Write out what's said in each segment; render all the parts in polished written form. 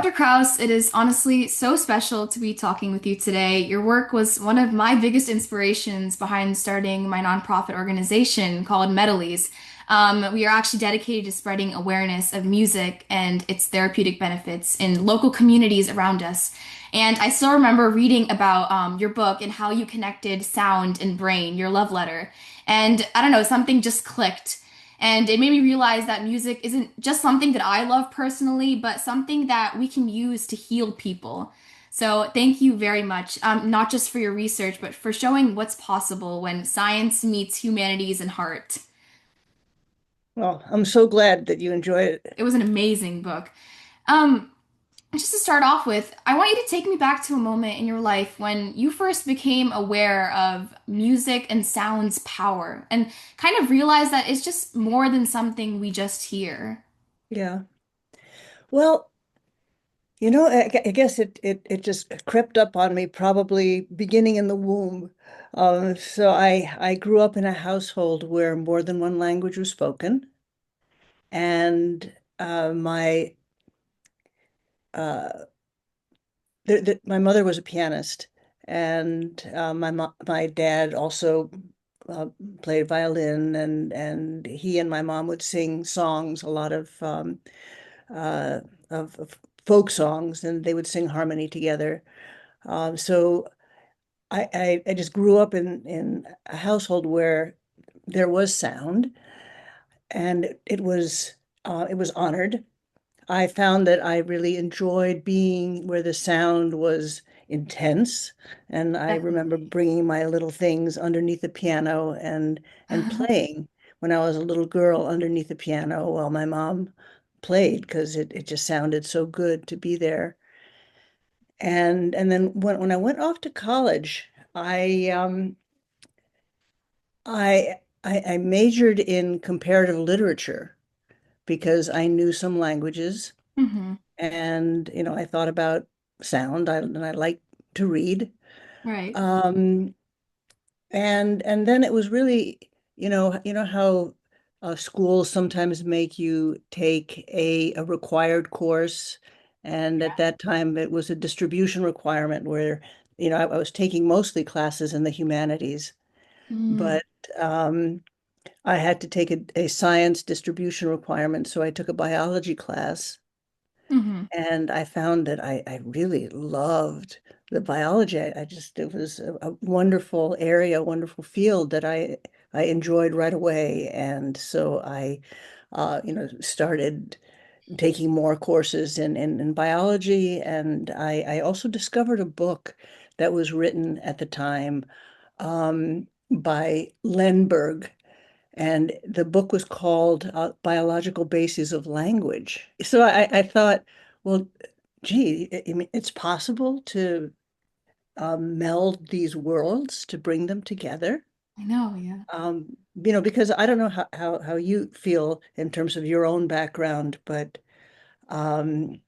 Dr. Kraus, it is honestly so special to be talking with you today. Your work was one of my biggest inspirations behind starting my nonprofit organization called Med.Olies. We are actually dedicated to spreading awareness of music and its therapeutic benefits in local communities around us. And I still remember reading about your book and how you connected sound and brain, your love letter. And I don't know, something just clicked. And it made me realize that music isn't just something that I love personally, but something that we can use to heal people. So thank you very much, not just for your research, but for showing what's possible when science meets humanities and heart. Well, I'm so glad that you enjoyed it. It was an amazing book. Um, just to start off with, I want you to take me back to a moment in your life when you first became aware of music and sound's power and kind of realized that it's just more than something we just hear. Yeah. Well, I guess it just crept up on me probably beginning in the womb. So I grew up in a household where more than one language was spoken, and my uh, my mother was a pianist, and my dad also uh, played violin, and he and my mom would sing songs, a lot uh, of folk songs, and they would sing harmony together. So I just grew up in a household where there was sound, and it was honored. I found that I really enjoyed being where the sound was intense, and I remember Definitely. bringing my little things underneath the piano and playing when I was a little girl underneath the piano while my mom played because it just sounded so good to be there. And then when I went off to college, I um I majored in comparative literature because I knew some languages. Hmm. And I thought about sound. And I like to read. Right. um and then it was really, you know how schools sometimes make you take a required course, and at that time it was a distribution requirement where I was taking mostly classes in the humanities, Mm-hmm. but um I had to take a science distribution requirement, so I took a biology class. And I found that I really loved the biology. It was a wonderful area, a wonderful field that I enjoyed right away. And so I, started taking more courses in biology. And I also discovered a book that was written at the time by Lenberg, and the book was called Biological Bases of Language. So I thought, well, gee, I mean, it's possible to meld these worlds, to bring them together. I know, yeah. Because I don't know how you feel in terms of your own background, but um,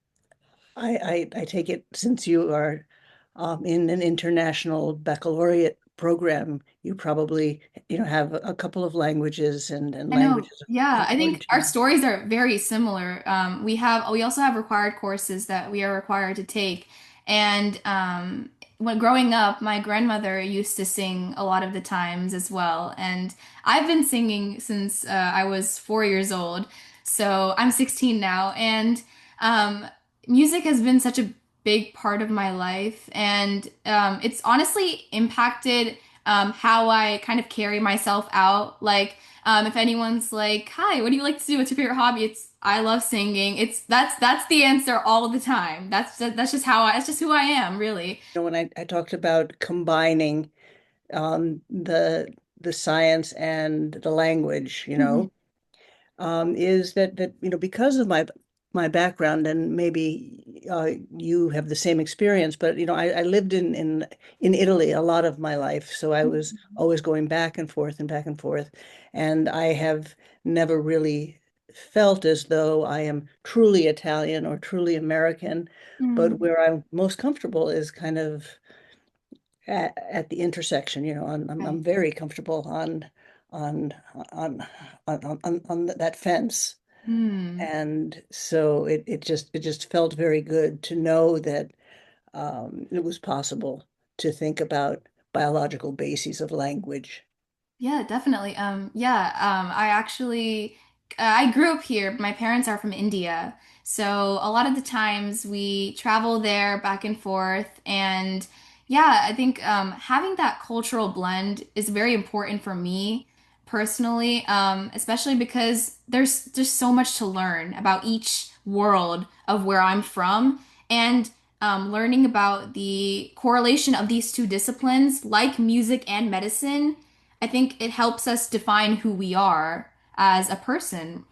I take it since you are in an international baccalaureate program, you probably, have a couple of languages, and I know. languages are Yeah, I think important to our you. stories are very similar. We also have required courses that we are required to take. And when growing up, my grandmother used to sing a lot of the times as well. And I've been singing since I was 4 years old. So I'm 16 now. And um, music has been such a big part of my life. And it's honestly impacted how I kind of carry myself out. Like, if anyone's like, "Hi, what do you like to do? What's your favorite hobby?" It's I love singing. That's the answer all of the time. That's just that's just who I am, really. When I talked about combining the science and the language, Hmm. is that because of my background, and maybe you have the same experience, but I lived in Italy a lot of my life, so I was always going back and forth and back and forth, and I have never really felt as though I am truly Italian or truly American, but Mm. where I'm most comfortable is kind of at the intersection. I'm Right. very comfortable on on that fence. Hmm. And so it just felt very good to know that it was possible to think about biological bases of language. Yeah, definitely. I actually I grew up here. My parents are from India. So a lot of the times we travel there back and forth and yeah, I think having that cultural blend is very important for me personally, especially because there's just so much to learn about each world of where I'm from and learning about the correlation of these two disciplines like music and medicine. I think it helps us define who we are as a person.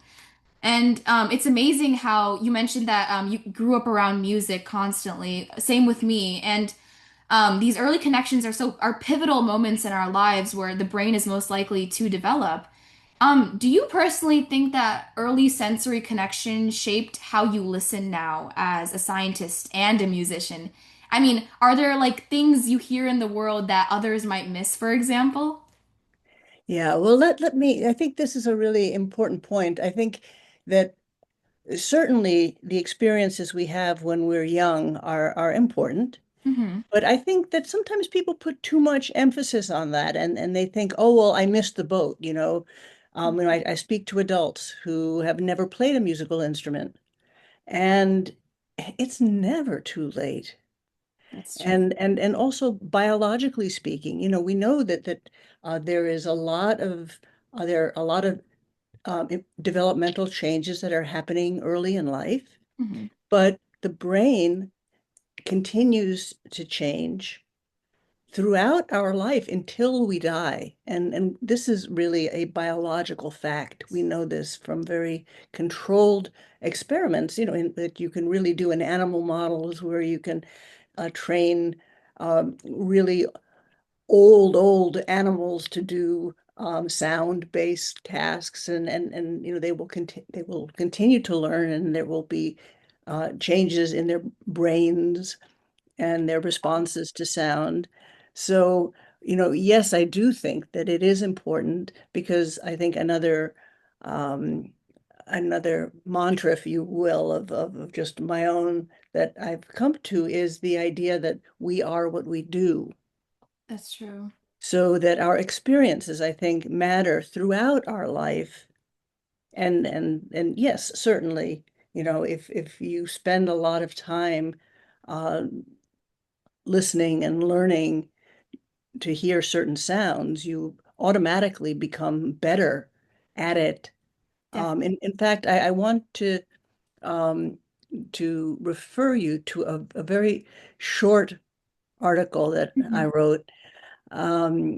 And it's amazing how you mentioned that you grew up around music constantly. Same with me. And these early connections are pivotal moments in our lives where the brain is most likely to develop. Do you personally think that early sensory connection shaped how you listen now as a scientist and a musician? I mean, are there like things you hear in the world that others might miss, for example? Yeah, well, let me, I think this is a really important point. I think that certainly the experiences we have when we're young are important. Hmm. But I think that sometimes people put too much emphasis on that and they think, oh, well, I missed the boat, you know. I speak to adults who have never played a musical instrument, and it's never too late. That's true. And also biologically speaking, you know, we know that there is a lot of there are a lot of developmental changes that are happening early in life, Hmm. but the brain continues to change throughout our life until we die. And this is really a biological fact. We know this from very controlled experiments, you know, that you can really do in animal models where you can train really old animals to do sound-based tasks, and you know they will continue to learn, and there will be changes in their brains and their responses to sound. So, you know, yes, I do think that it is important because I think um, another mantra, if you will, of just my own that I've come to is the idea that we are what we do. That's true. So that our experiences, I think, matter throughout our life. And yes, certainly, you know, if you spend a lot of time uh, listening and learning to hear certain sounds, you automatically become better at it. Definitely. In fact, I want um, to refer you to a very short article that I Hmm. wrote.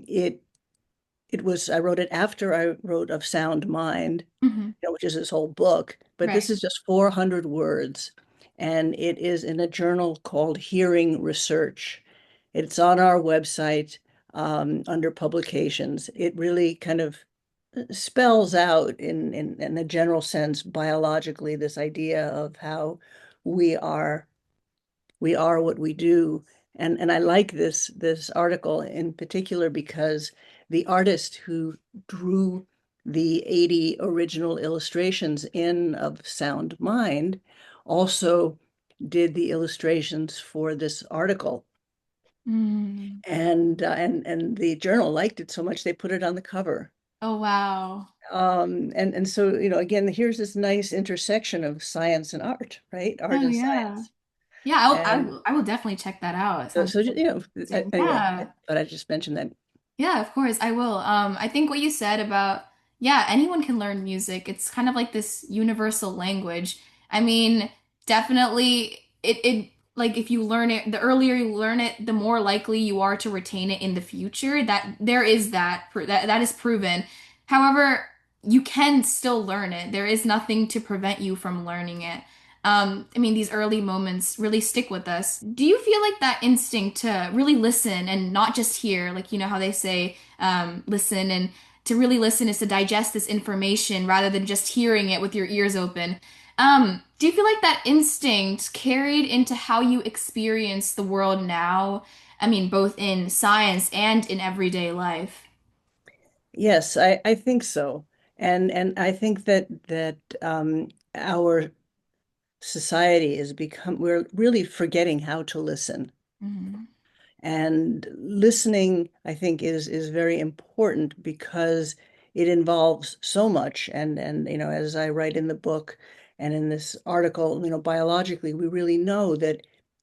It I wrote it after I wrote of Sound Mind, Hmm. you know, which is his whole book, but this Right. is just 400 words, and it is in a journal called Hearing Research. It's on our website under publications. It really kind of spells out in a general sense biologically this idea of how we are we are what we do. And I like this article in particular because the artist who drew the 80 original illustrations in of Sound Mind also did the illustrations for this article. Mm. And the journal liked it so much they put it on the cover. Oh, wow. And so, you know, again, here's this nice intersection of science and art, right? Art Oh, and yeah. science. Yeah, And I will definitely check that out. It so, sounds you know, interesting. anyway, Yeah. but I just mentioned that. Yeah, of course, I will. I think what you said about, yeah, anyone can learn music. It's kind of like this universal language. I mean, definitely it like if you learn it, the earlier you learn it, the more likely you are to retain it in the future. That there is that is proven. However, you can still learn it. There is nothing to prevent you from learning it. I mean, these early moments really stick with us. Do you feel like that instinct to really listen and not just hear, like, you know, how they say, listen and to really listen is to digest this information rather than just hearing it with your ears open. Do you feel like that instinct carried into how you experience the world now? I mean, both in science and in everyday life. Yes, I think so. And I think that our society is become we're really forgetting how to listen. Mhm. And listening, I think, is very important because it involves so much. And as I write in the book and in this article, biologically, we really know that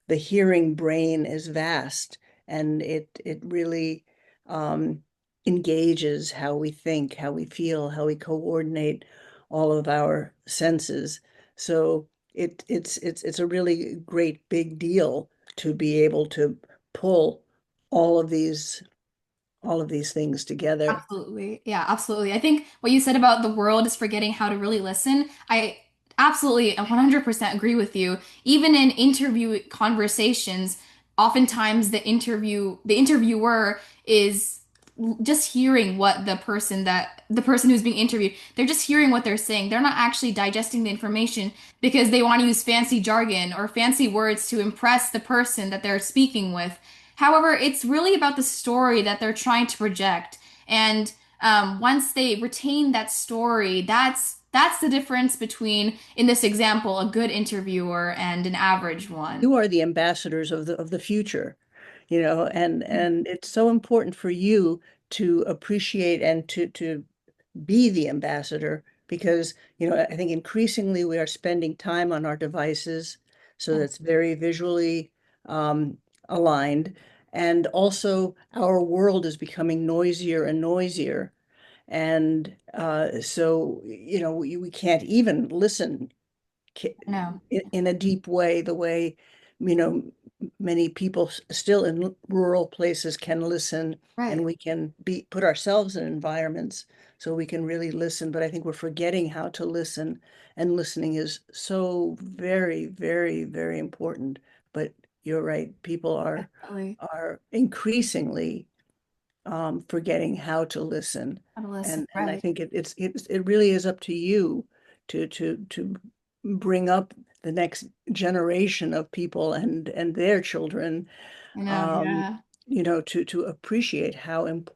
the hearing brain is vast, and it really um, engages how we think, how we feel, how we coordinate all of our senses. So it's a really great big deal to be able to pull all of these all of these things together. Absolutely. Yeah, absolutely. I think what you said about the world is forgetting how to really listen. I absolutely 100% agree with you. Even in interview conversations, oftentimes the interviewer is just hearing what the person who's being interviewed, they're just hearing what they're saying. They're not actually digesting the information because they want to use fancy jargon or fancy words to impress the person that they're speaking with. However, it's really about the story that they're trying to project. And once they retain that story, that's the difference between, in this example, a good interviewer and an average one. You are the ambassadors of the future, and it's so important for you to appreciate and to be the ambassador because, I think increasingly we are spending time on our devices, so that's very visually um, aligned. And also, our world is becoming noisier and noisier. And so, we can't even listen No, in a deep way, the way, you know, many people still in rural places can listen, and right. we can put ourselves in environments so we can really listen. But I think we're forgetting how to listen, and listening is so very, very, very important. But you're right, people Definitely. are increasingly forgetting how to listen. How to listen, And I right. think it really is up to you to bring up the next generation of people and their children, I know, um, yeah. to appreciate how imp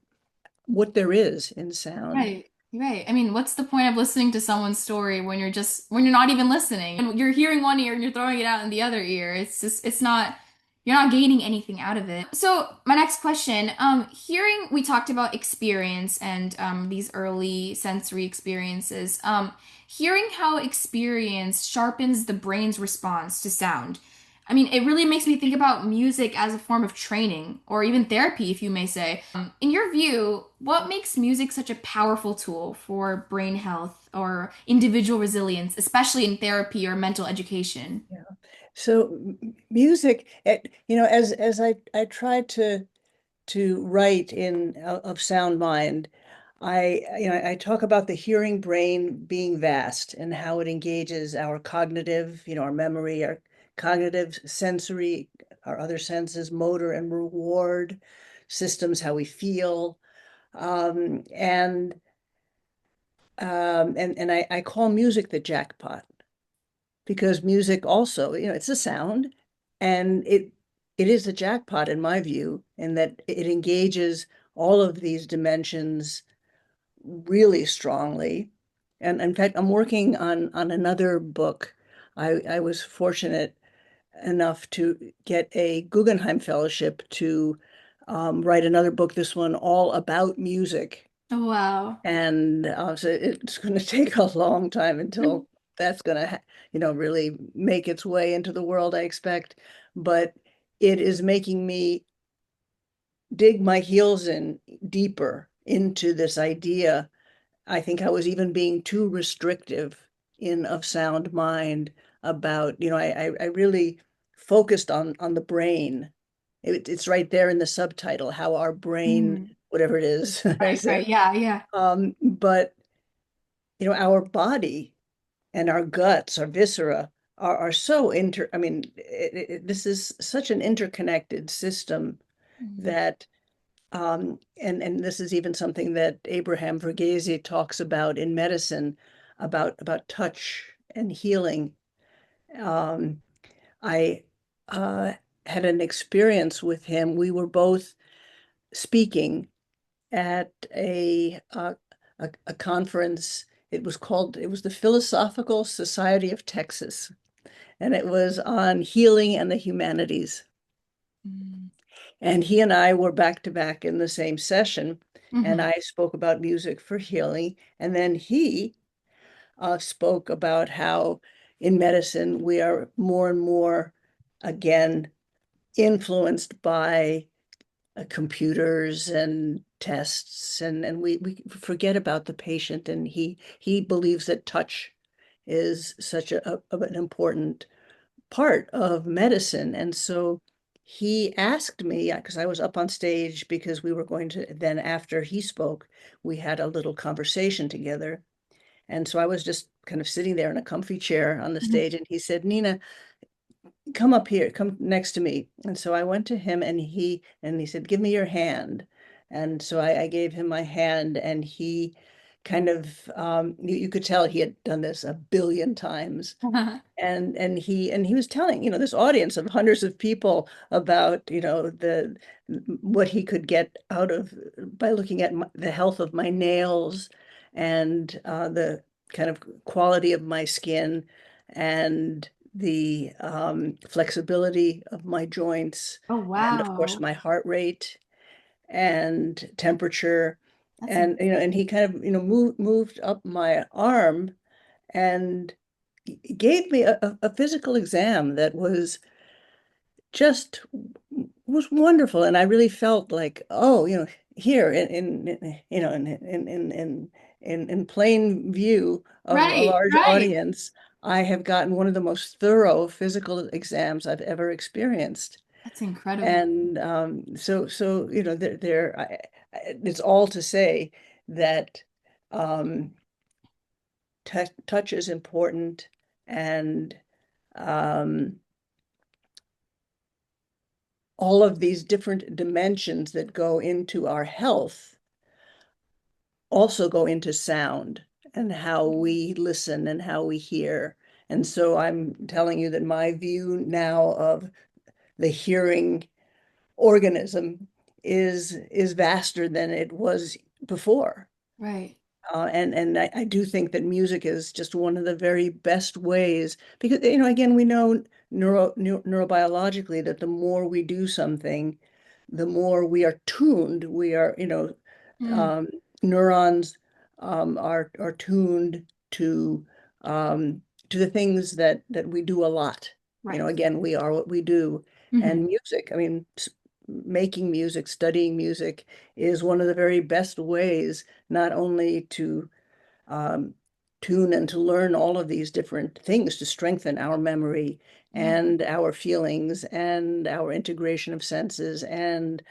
what there is in sound. Right, right. I mean, what's the point of listening to someone's story when you're not even listening? And you're hearing one ear and you're throwing it out in the other ear. It's not, you're not gaining anything out of it. So my next question, hearing, we talked about experience and these early sensory experiences. Hearing how experience sharpens the brain's response to sound. I mean, it really makes me think about music as a form of training, or even therapy, if you may say. In your view, what makes music such a powerful tool for brain health or individual resilience, especially in therapy or mental education? Yeah. So music, as I try to write in of sound mind, I talk about the hearing brain being vast and how it engages our cognitive, our memory, our cognitive, sensory, our other senses, motor and reward systems, how we feel. And I call music the jackpot because music also, it's a sound, and it is a jackpot in my view, in that it engages all of these dimensions really strongly. And in fact, I'm working on another book. I was fortunate enough to get a Guggenheim Fellowship to write another book, this one all about music. Oh, wow. And so it's going to take a long time until that's going to, really make its way into the world, I expect. But it is making me dig my heels in deeper into this idea. I think I was even being too restrictive in Of Sound Mind about, I really focused on the brain. It's right there in the subtitle, how our brain, Mhm. whatever it is, Right, has right. Yeah, yeah. but our body and our guts, our viscera are so I mean, this is such an interconnected system Mhm. that, and this is even something that Abraham Verghese talks about in medicine, about touch and healing. Um, I had an experience with him. We were both speaking at a conference. It was the Philosophical Society of Texas, and it was on healing and the humanities. Mm. And he and I were back to back in the same session, and Hmm. I spoke about music for healing, and then he spoke about how in medicine we are more and more again influenced by computers and tests, and we forget about the patient. And he believes that touch is such an important part of medicine. And so he asked me, because I was up on stage, because we were going to, then after he spoke, we had a little conversation together. And so I was just kind of sitting there in a comfy chair on the Hmm. stage, and he said, Nina, come up here, come next to me. And so I went to him, and he said, give me your hand. And so I gave him my hand, and he kind of you could tell he had done this a billion times. And he was telling, this audience of hundreds of people about, the what he could get out of by looking at the health of my nails and the kind of quality of my skin and the flexibility of my joints, Oh, and of course wow. my heart rate and temperature. That's And he kind of, moved up my arm and gave me a physical exam that just was wonderful. And I really felt like, oh, here in plain view of a right, large right. audience, I have gotten one of the most thorough physical exams I've ever experienced. That's incredible. And so it's all to say that um, touch is important, and um, all of these different dimensions that go into our health also go into sound and how we listen and how we hear. And so I'm telling you that my view now of the hearing organism is vaster than it was before. Right. And I do think that music is just one of the very best ways, because, again, we know neurobiologically that the more we do something, the more we are tuned. We are, Mm. um, neurons are tuned to the things that we do a lot. Right. Again, we are what we do. Hmm. And music, I mean, making music, studying music is one of the very best ways not only to um, tune and to learn all of these different things to strengthen our memory Yeah. and our feelings and our integration of senses and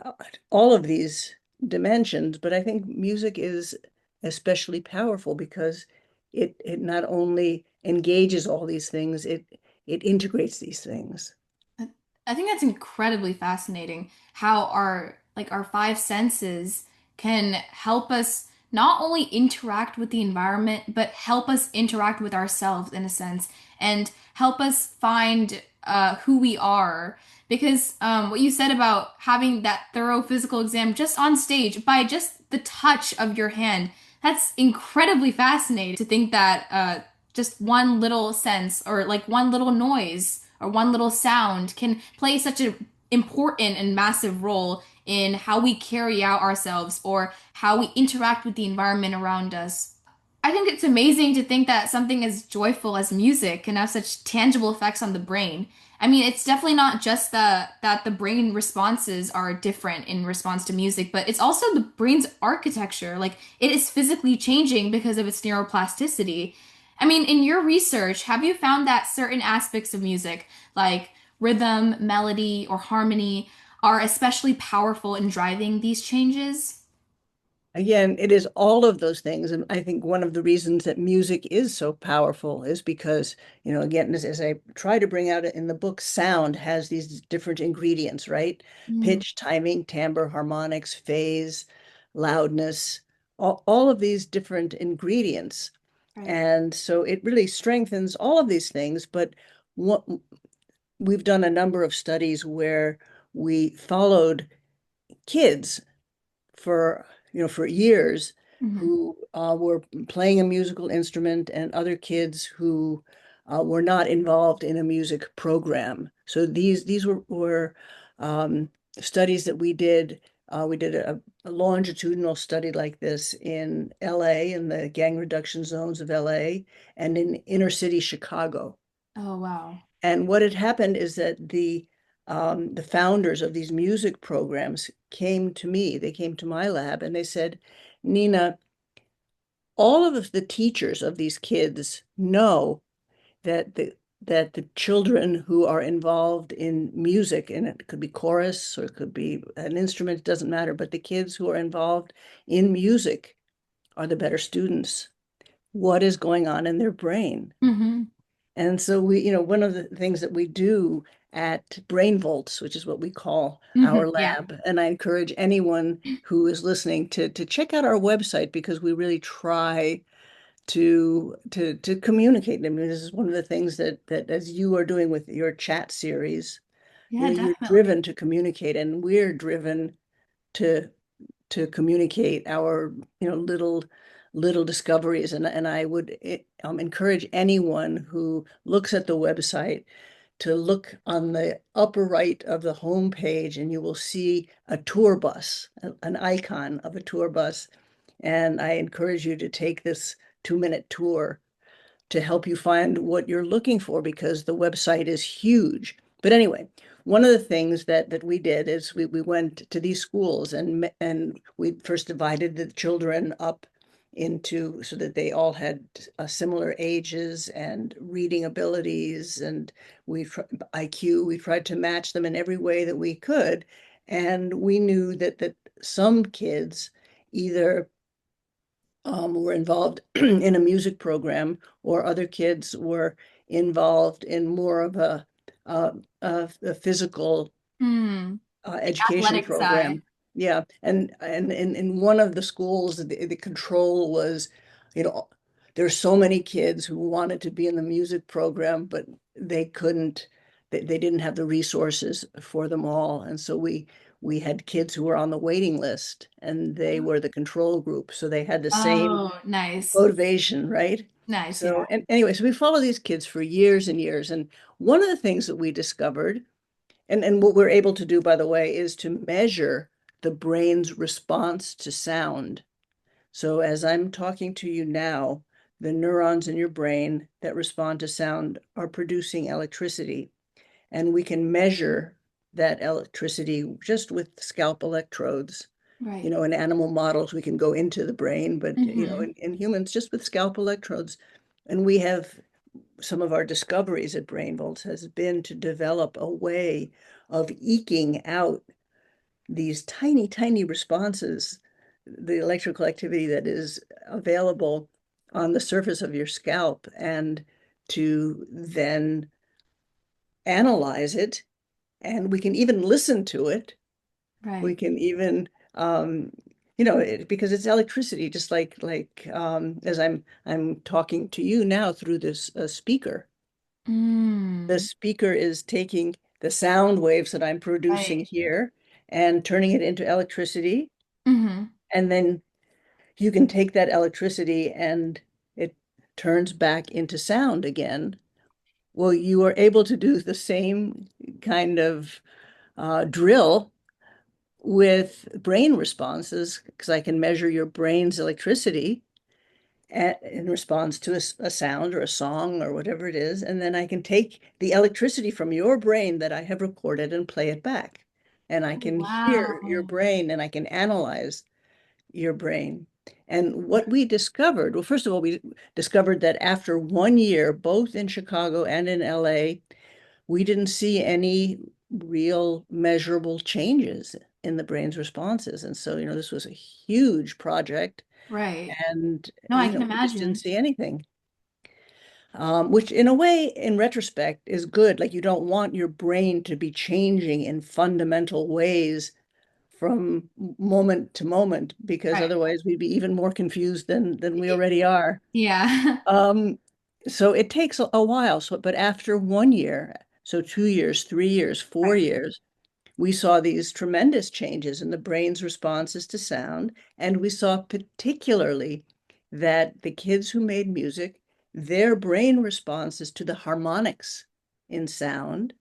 uh, all of these dimensions. But I think music is especially powerful because it not only engages all these things, it integrates these things. I I think that's incredibly fascinating how our five senses can help us not only interact with the environment, but help us interact with ourselves in a sense and help us find who we are. Because what you said about having that thorough physical exam just on stage by just the touch of your hand, that's incredibly fascinating to think that just one little sense or like one little noise or one little sound can play such an important and massive role in how we carry out ourselves or how we interact with the environment around us. I think it's amazing to think that something as joyful as music can have such tangible effects on the brain. I mean, it's definitely not just that the brain responses are different in response to music, but it's also the brain's architecture. Like it is physically changing because of its neuroplasticity. I mean, in your research, have you found that certain aspects of music, like rhythm, melody, or harmony, are especially powerful in driving these changes? Again, it is all of those things. And I think one of the reasons that music is so powerful is because, again, as I try to bring out in the book, sound has these different ingredients, right? Mm, Pitch, timing, timbre, harmonics, phase, loudness, all of these different ingredients. right. And so it really strengthens all of these things. But what we've done a number of studies where we followed kids for for years Hmm. who were playing a musical instrument and other kids who were not involved in a music program. So these were studies that we did. We did a longitudinal study like this in LA, in the gang reduction zones of LA, and in inner city Chicago. Oh, wow. And what had happened is that the founders of these music programs came to me. They came to my lab and they said, Nina, all of the teachers of these kids know that the children who are involved in music, and it could be chorus or it could be an instrument, it doesn't matter, but the kids who are involved in music are the better students. What is going on in their brain? Hmm. And so one of the things that we do at Brainvolts, which is what we call Hmm. our Yeah. lab, and I encourage anyone who is listening to check out our website because we really try to communicate. I mean, this is one of the things that as you are doing with your chat series, Yeah, you're definitely. driven to communicate, and we're driven to to communicate our little discoveries. And I would encourage anyone who looks at the website to look on the upper right of the home page, and you will see a tour bus, an icon of a tour bus. And I encourage you to take this 2-minute tour to help you find what you're looking for because the website is huge. But anyway, one of the things that we did is we went to these schools and we first divided the children up into so that they all had similar ages and reading abilities and IQ. We tried to match them in every way that we could, and we knew that some kids either were involved in a music program, or other kids were involved in more of uh, a physical Mm. Like education athletic side. program. Yeah, and in one of the schools, the control was, you know, there's so many kids who wanted to be in the music program, but they couldn't. They didn't have the resources for them all, and so we had kids who were on the waiting list, and they were the control group, so they had the same Oh, nice. motivation, right? Nice, So, yeah. and anyway, so we follow these kids for years and years. And one of the things that we discovered, and what we're able to do, by the way, is to measure the brain's response to sound. So as I'm talking to you now, the neurons in your brain that respond to sound are producing electricity. And we can measure that electricity just with scalp electrodes. Right. In animal models, we can go into the brain, but Hmm. in humans, just with scalp electrodes. And we have some of our discoveries at Brainvolts has been to develop a way of eking out these tiny, tiny responses, the electrical activity that is available on the surface of your scalp, and to then analyze it. And we can even listen to it. We Right. can even because it's electricity, just like as I'm talking to you now through this speaker. The Mm. speaker is taking the sound waves that I'm producing Right. here and turning it into electricity. Hmm. And then you can take that electricity and it turns back into sound again. Well, you are able to do the same kind of drill with brain responses because I can measure your brain's electricity in response to a sound or a song or whatever it is. And then I can take the electricity from your brain that I have recorded and play it back. And I can hear your Wow. brain and I can analyze your brain. And what we discovered, well, first of all, we discovered that after 1 year, both in Chicago and in LA, we didn't see any real measurable changes in the brain's responses. And so, this was a huge project, Right. and, No, I can we just didn't imagine. see anything. Which in a way, in retrospect, is good. Like you don't want your brain to be changing in fundamental ways from moment to moment, because Right. otherwise we'd be even more confused than we already are. Yeah. Um, so it takes a while. So, but after 1 year, so 2 years, 3 years, four Right. years, we saw these tremendous changes in the brain's responses to sound. And we saw particularly that the kids who made music, their brain responses to the harmonics in sound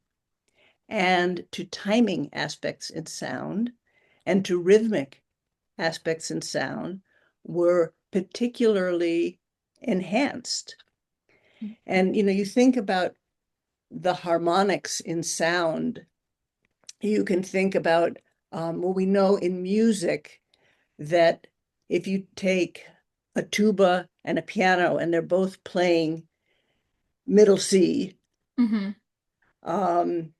and to timing aspects in sound and to rhythmic aspects in sound were particularly enhanced. And you think about the harmonics in sound, you can think about, well, we know in music that if you take a tuba and a piano and they're both playing middle C, Hmm.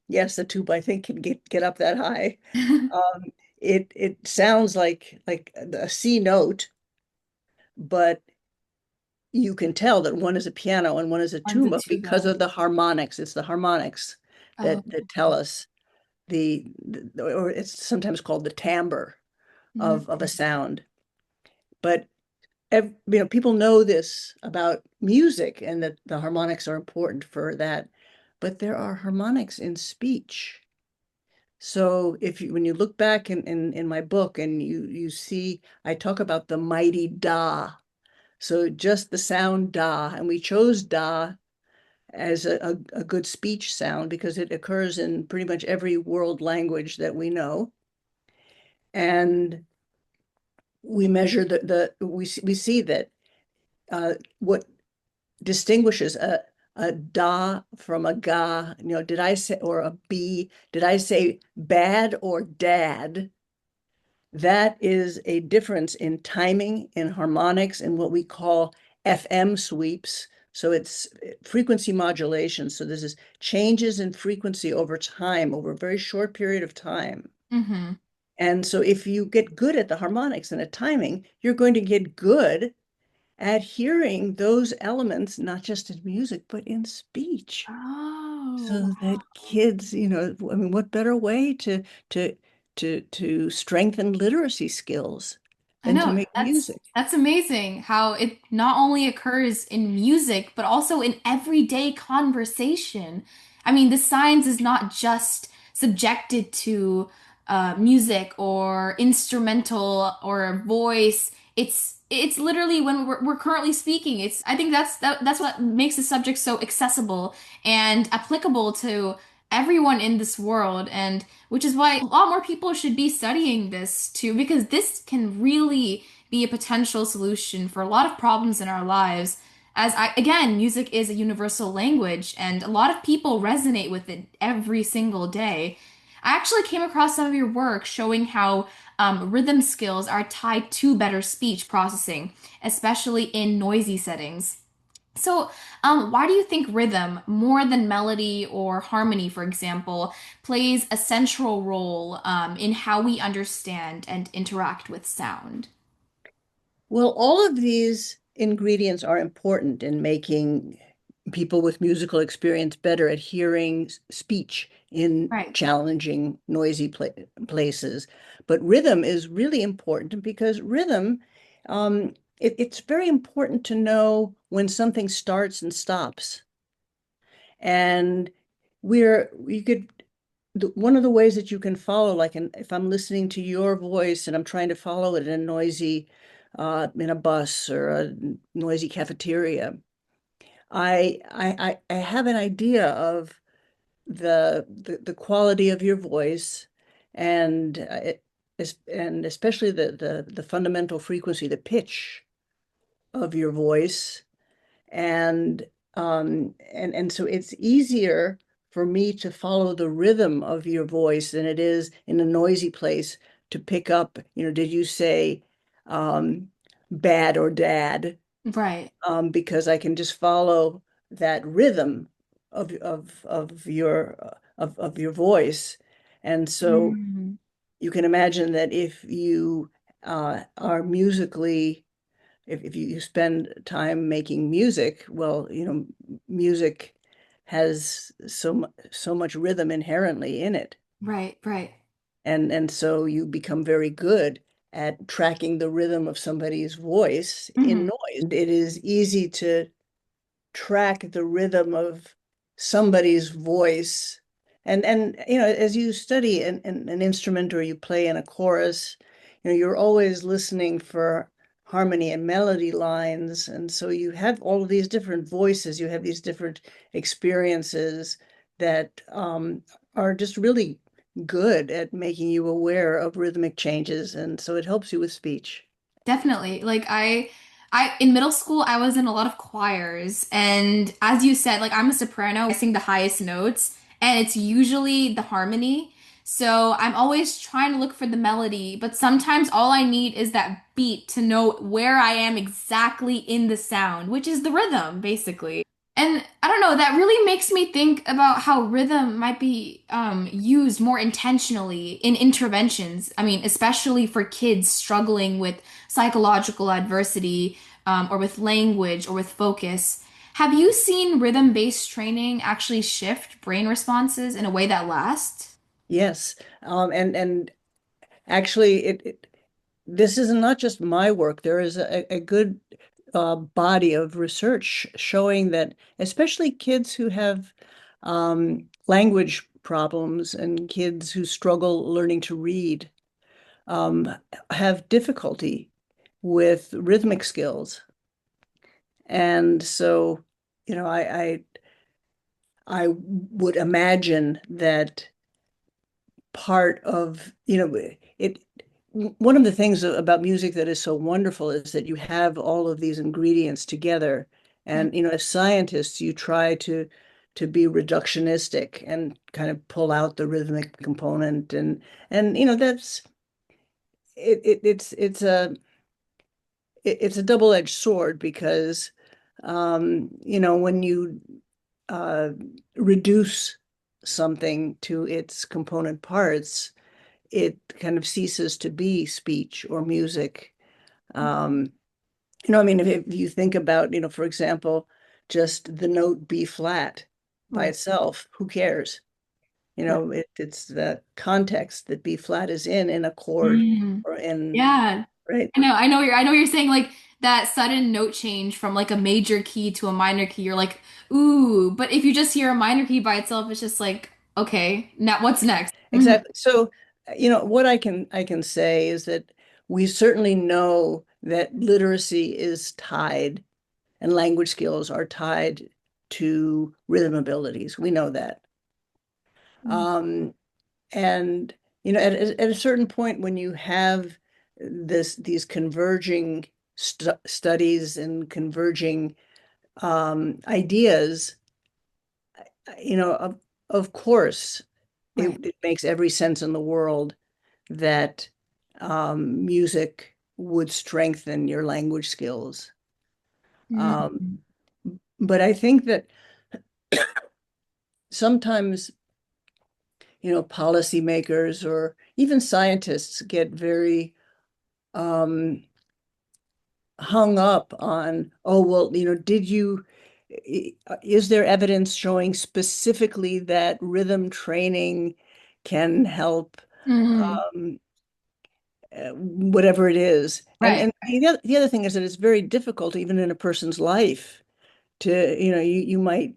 yes, the tuba I think can get up that high. Um, it sounds like a C note, but you can tell that one is a piano and one is a One's a tuba because tuba. of the harmonics. It's the harmonics Oh. that tell us or it's sometimes called the timbre of a sound. But people know this about music and that the harmonics are important for that. But there are harmonics in speech. So when you look back in my book and you see, I talk about the mighty da. So just the sound da, and we chose da as a good speech sound because it occurs in pretty much every world language that we know. And we measure we see that what distinguishes a da from a ga, did I say, or a b, did I say bad or dad? That is a difference in timing, in harmonics, and what we call FM sweeps. So it's frequency modulation. So this is changes in frequency over time, over a very short period of time. Hmm. And so if you get good at the harmonics and at timing, you're going to get good at hearing those elements, not just in music, but in speech. Oh, So that kids, I mean, what better way to to strengthen literacy skills I than to know. make music? That's amazing how it not only occurs in music, but also in everyday conversation. I mean, the science is not just subjected to music or instrumental or voice. It's literally when we're currently speaking. I think that's what makes the subject so accessible and applicable to everyone in this world, and which is why a lot more people should be studying this too, because this can really be a potential solution for a lot of problems in our lives. Again, music is a universal language, and a lot of people resonate with it every single day. I actually came across some of your work showing how rhythm skills are tied to better speech processing, especially in noisy settings. So, why do you think rhythm, more than melody or harmony, for example, plays a central role in how we understand and interact with sound? Well, all of these ingredients are important in making people with musical experience better at hearing speech in Right. challenging, noisy places. But rhythm is really important because rhythm, it's very important to know when something starts and stops. And you could, one of the ways that you can follow, like if I'm listening to your voice and I'm trying to follow it in a noisy, in a bus or a noisy cafeteria, I have an idea of the quality of your voice and and especially the fundamental frequency, the pitch of your voice. And so it's easier for me to follow the rhythm of your voice than it is in a noisy place to pick up, did you say bad or dad? Right. Because I can just follow that rhythm of your voice. And so Mm. you can imagine that if you are musically if you spend time making music, well, music has so much rhythm inherently in it. Right, right. And so you become very good at tracking the rhythm of somebody's voice in Hmm. noise. It is easy to track the rhythm of somebody's voice And as you study an instrument or you play in a chorus, you're always listening for harmony and melody lines. And so you have all of these different voices, you have these different experiences that are just really good at making you aware of rhythmic changes. And so it helps you with speech. Definitely. I in middle school I was in a lot of choirs, and as you said, like I'm a soprano, I sing the highest notes, and it's usually the harmony. So I'm always trying to look for the melody, but sometimes all I need is that beat to know where I am exactly in the sound, which is the rhythm, basically. And I don't know, that really makes me think about how rhythm might be used more intentionally in interventions. I mean, especially for kids struggling with psychological adversity, or with language or with focus. Have you seen rhythm-based training actually shift brain responses in a way that lasts? Yes. And actually, this is not just my work. There is a good body of research showing that, especially kids who have language problems and kids who struggle learning to read, um, have difficulty with rhythmic skills. And so, you know, I would imagine that part of, it one of the things about music that is so wonderful is that you have all of these ingredients together. And, as scientists, you try to be reductionistic and kind of pull out the rhythmic component. And that's it's a double-edged sword because when you uh, reduce something to its component parts, it kind of ceases to be speech or music. Um, I mean, if you think about, for example, just the note B flat by Right. itself, who cares? Right. It's the context that B flat is in a chord Mm. or in, Yeah. right? I know you're saying like that sudden note change from like a major key to a minor key. You're like, ooh, but if you just hear a minor key by itself, it's just like, okay, now what's next? Mhm. Exactly. So, what I can say is that we certainly know that literacy is tied and language skills are tied to rhythm abilities. We know that. Um, and at a certain point when you have these converging studies and converging ideas, of course, Right. it makes every sense in the world that music would strengthen your language skills. Um, Mhm. but I think that sometimes, policymakers or even scientists get very um, hung up on, oh, well, is there evidence showing specifically that rhythm training can help Mhm. um, whatever it is? And Right. and the other thing is that it's very difficult, even in a person's life, to, you might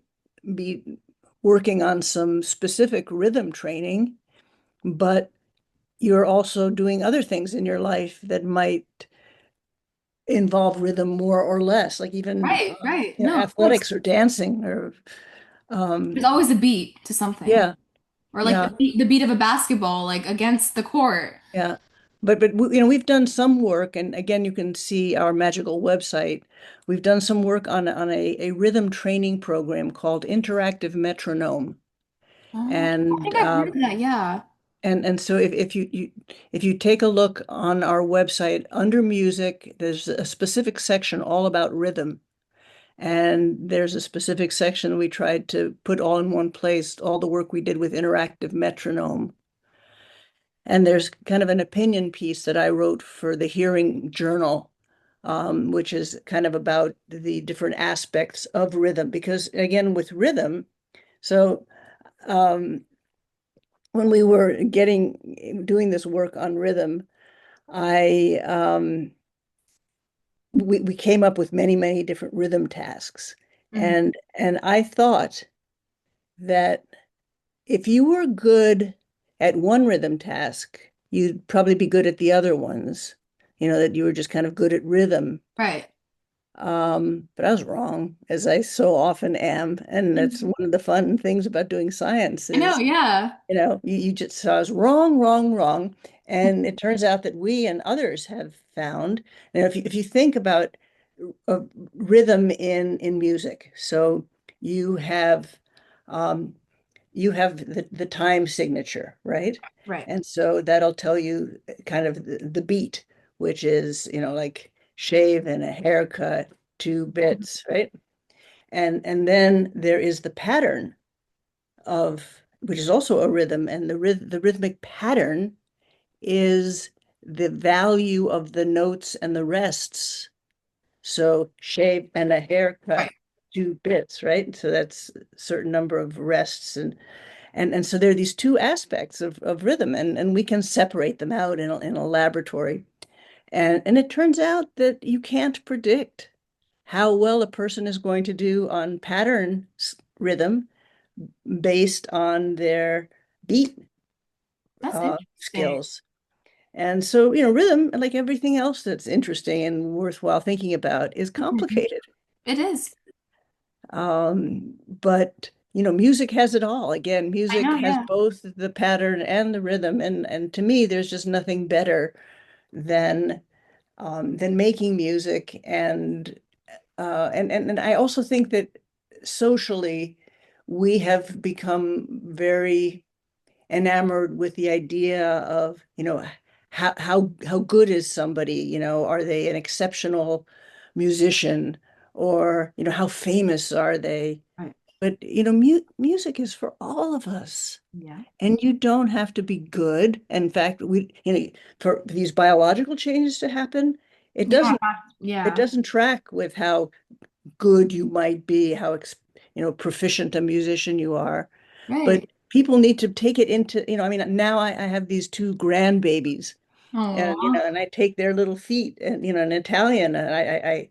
be working on some specific rhythm training, but you're also doing other things in your life that might involve rhythm more or less, like even Right. Right. No, of course. athletics or dancing or There's um, always a beat to something. yeah, Or like yeah, the beat of a basketball, like against the court. yeah. But we've done some work, and again, you can see our magical website. We've done some work on a rhythm training program called Interactive Metronome, Oh, I and think I've heard of that. Yeah. so if you take a look on our website under music, there's a specific section all about rhythm. And there's a specific section we tried to put all in one place, all the work we did with interactive metronome. And there's kind of an opinion piece that I wrote for the Hearing Journal, which is kind of about the different aspects of rhythm. Because again, with rhythm, so um, when we were doing this work on rhythm, I we came up with many, many different rhythm tasks. Mhm. And I thought that if you were good at one rhythm task, you'd probably be good at the other ones. That you were just kind of good at rhythm. Right. But I was wrong, as I so often am. And that's one of the fun things about doing science I know, is, yeah. you just saw us wrong, wrong, wrong. And it turns out that we and others have found, if you think about uh, rhythm in music, so you have um, you have the time signature, right? Right. And so that'll tell you kind of the beat, which is, like shave and a haircut, 2 bits, right? And then there is the pattern of, which is also a rhythm, and the rhythmic pattern is the value of the notes and the rests. So shave and a haircut, Right. 2 bits, right? So that's a certain number of rests, and so there are these two aspects of rhythm, and we can separate them out in a laboratory. And it turns out that you can't predict how well a person is going to do on pattern rhythm based on their beat That's interesting. skills. And so, rhythm, like everything else that's interesting and worthwhile thinking about, is Mhm. complicated. It is. But music has it all. Again, I music know, has yeah. both the pattern and the rhythm, and to me, there's just nothing better than making music. And I also think that socially, we have become very enamored with the idea of, how good is somebody? Are they an exceptional musician, or how famous are they? Right. But music is for all of us. Yeah. And you don't have to be good. In fact, for these biological changes to happen, it You don't doesn't have, it yeah. doesn't track with how good you might be, how proficient a musician you are. But Right. people need to take it into, I mean, now I have these two grandbabies, and Oh. and I take their little feet, and in Italian, and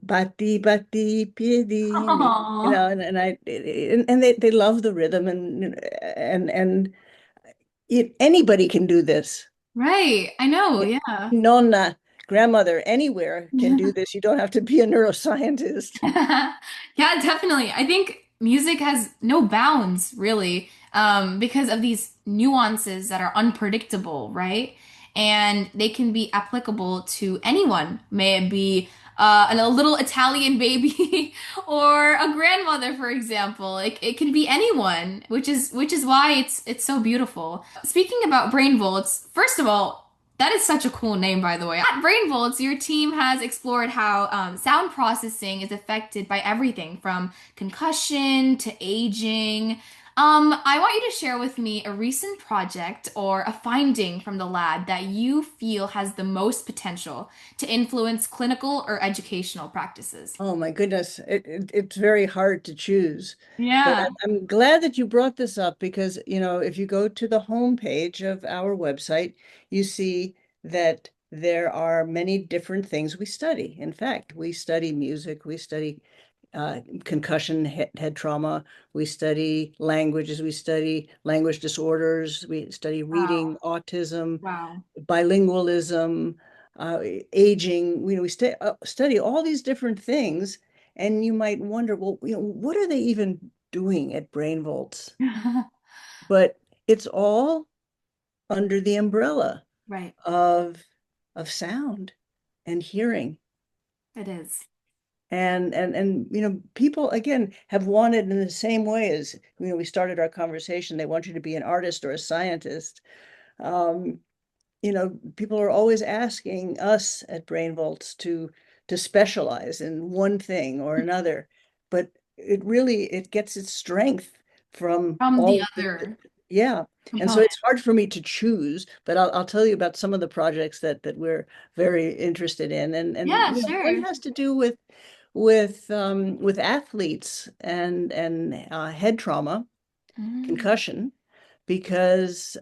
batti batti piedini, Oh. and they love the rhythm, and anybody can do this. Right. I know, yeah. Nonna, grandmother, anywhere can do this. You don't have to be a neuroscientist. Yeah, definitely. I think music has no bounds, really, because of these nuances that are unpredictable, right? And they can be applicable to anyone. May it be a little Italian baby or a grandmother, for example. It can be anyone, which is why it's so beautiful. Speaking about Brainvolts, first of all, that is such a cool name, by the way. At Brainvolts, your team has explored how sound processing is affected by everything from concussion to aging. I want you to share with me a recent project or a finding from the lab that you feel has the most potential to influence clinical or educational practices. Oh my goodness, it's very hard to choose. But Yeah. I'm glad that you brought this up because, if you go to the homepage of our website, you see that there are many different things we study. In fact, we study music, we study concussion head trauma, we study languages, we study language disorders, we study Wow. reading, autism, Wow. bilingualism, aging. We study all these different things, and you might wonder, well, what are they even doing at Brainvolts? But it's all under the umbrella Right. of sound and hearing. It is. And people again have wanted in the same way as we started our conversation. They want you to be an artist or a scientist. Um, People are always asking us at Brainvolts to specialize in one thing or another, but it gets its strength from From the all of other yeah. And so component. it's hard for me to choose, but I'll tell you about some of the projects that we're very interested in, and Yeah, one sure. has to do with athletes and head trauma, Mm. concussion, because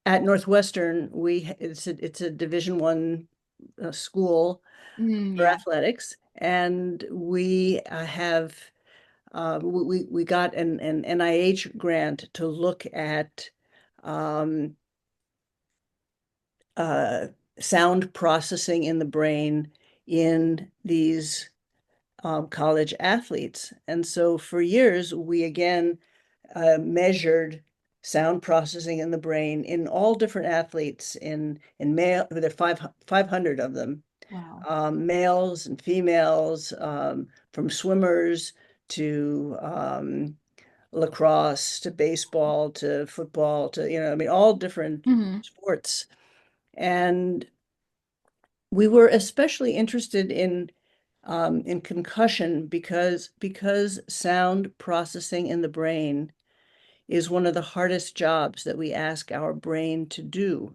at Northwestern, it's a Division 1 school Mm, for yeah. athletics, and we have we got an NIH grant to look at um, uh, sound processing in the brain in these college athletes. And so for years, we again measured sound processing in the brain in all different athletes in male, there are 500 of them, Wow. males and females, from swimmers to lacrosse to baseball to football to, I mean, all different Hmm. sports. And we were especially interested in concussion because sound processing in the brain is one of the hardest jobs that we ask our brain to do.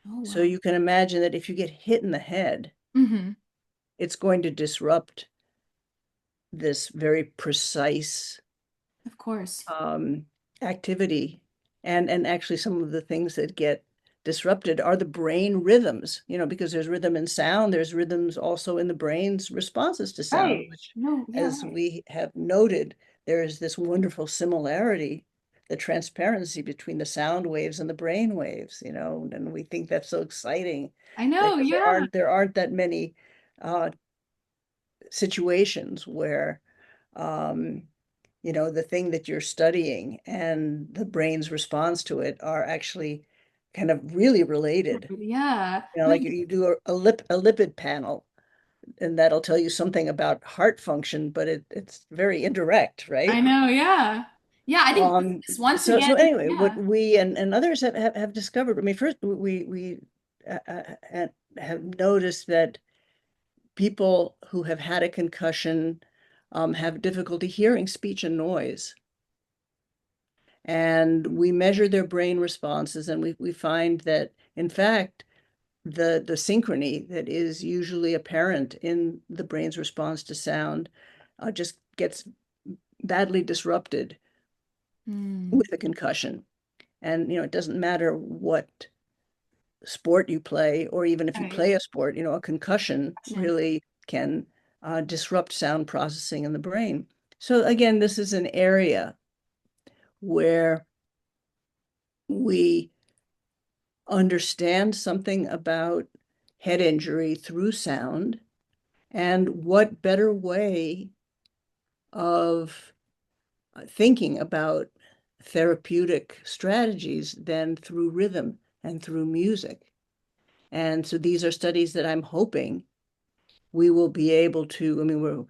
Oh, So wow. you can imagine that if you get hit in the head, Hmm. it's going to disrupt this very precise Of course. um, activity. And actually some of the things that get disrupted are the brain rhythms, because there's rhythm in sound, there's rhythms also in the brain's responses to sound, Right. which, No, yeah, as right. we have noted, there is this wonderful similarity, the transparency between the sound waves and the brain waves, and we think that's so exciting I that know, because there yeah. aren't that many uh, situations where um, the thing that you're studying and the brain's response to it are actually kind of really related. Yeah. No, Like you do a lipid panel, and that'll tell you something about heart function, but it's very indirect, I right? know, yeah. Yeah, I think Um, this once so again, so anyway, what yeah. we and others have discovered, I mean, first we have noticed that people who have had a concussion have difficulty hearing speech and noise. And we measure their brain responses, and we find that, in fact, the synchrony that is usually apparent in the brain's response to sound just gets badly disrupted Mm, with a concussion. And, it doesn't matter what sport you play, or even if you right. play a sport, a concussion Action. really can disrupt sound processing in the brain. So again, this is an area where we understand something about head injury through sound, and what better way of thinking about therapeutic strategies than through rhythm and through music. And so these are studies that I'm hoping we will be able to, I mean,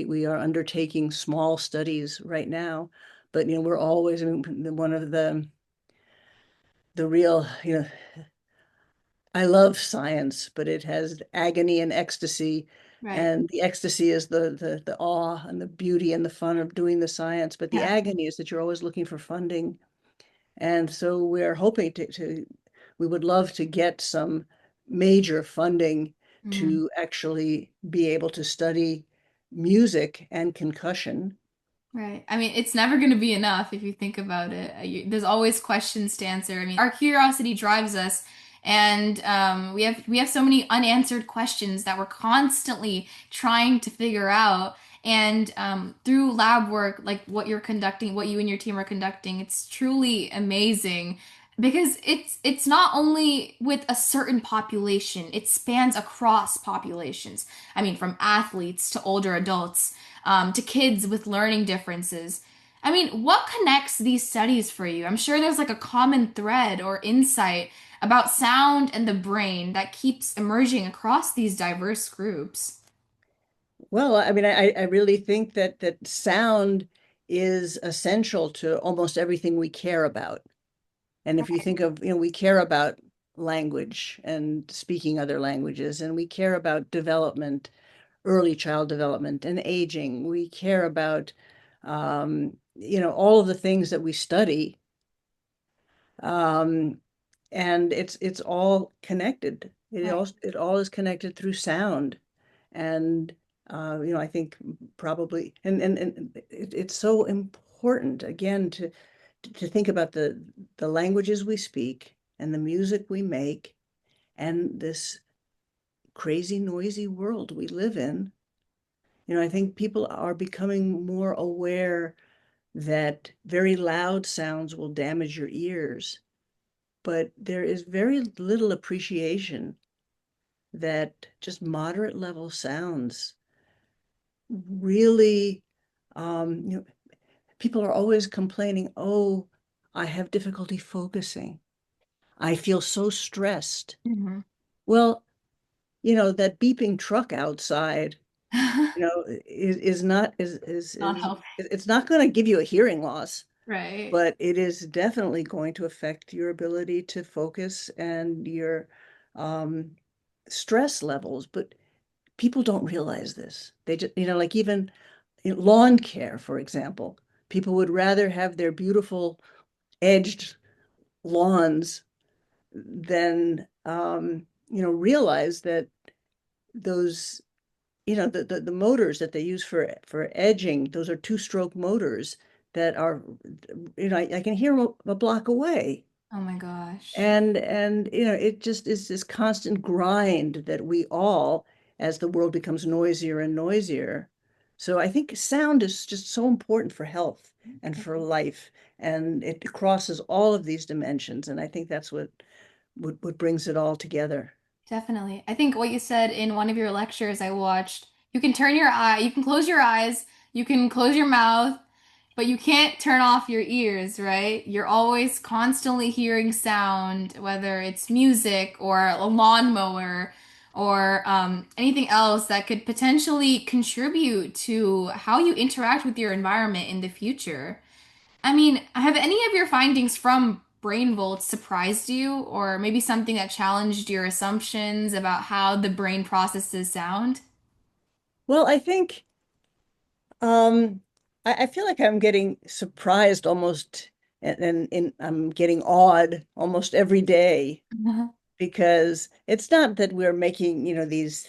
we are undertaking small studies right now, but we're always, I mean, one of the real, I love science, but it has agony and ecstasy. Right. And the ecstasy is the awe and the beauty and the fun of doing the science. But the Yeah. agony is that you're always looking for funding. And so we're hoping we would love to get some major funding Mm. to actually be able to study music and concussion. Right. I mean, it's never going to be enough if you think about it. There's always questions to answer. I mean, our curiosity drives us, and we have so many unanswered questions that we're constantly trying to figure out. And through lab work, like what you're conducting, what you and your team are conducting, it's truly amazing because it's not only with a certain population; it spans across populations. I mean, from athletes to older adults to kids with learning differences. I mean, what connects these studies for you? I'm sure there's like a common thread or insight about sound and the brain that keeps emerging across these diverse groups. Well, I mean, I really think that sound is essential to almost everything we care about. And if you think of, we care about language and speaking other languages, and we care about development, early child development and aging. We care about, all of the things that we study. Um, and it's all connected. Right. It all is connected through sound. And, I think probably, and it's so important, again, to think about the languages we speak and the music we make and this crazy noisy world we live in. I think people are becoming more aware that very loud sounds will damage your ears, but there is very little appreciation that just moderate level sounds really, people are always complaining, oh, I have difficulty focusing. I feel so stressed. Hmm. Well, that beeping truck outside, is not Not is helping. it's not going to give you a hearing loss, Right. but it is definitely going to affect your ability to focus and your um, stress levels. But people don't realize this. They just, like even in lawn care, for example, people would rather have their beautiful edged lawns than realize that those the motors that they use for edging, those are two-stroke motors that are, I can hear them a block away. Oh my gosh. And it just is this constant grind that we all, as the world becomes noisier and noisier. So I think sound is just so important for health and for life, and it crosses all of these dimensions. And I think that's what brings it all together. Definitely. I think what you said in one of your lectures I watched, you can close your eyes, you can close your mouth, but you can't turn off your ears, right? You're always constantly hearing sound, whether it's music or a lawnmower or anything else that could potentially contribute to how you interact with your environment in the future. I mean, have any of your findings from Brainvolts surprised you, or maybe something that challenged your assumptions about how the brain processes sound? Well, I think Um, I feel like I'm getting surprised almost, and I'm getting awed almost every day, because it's not that we're making, these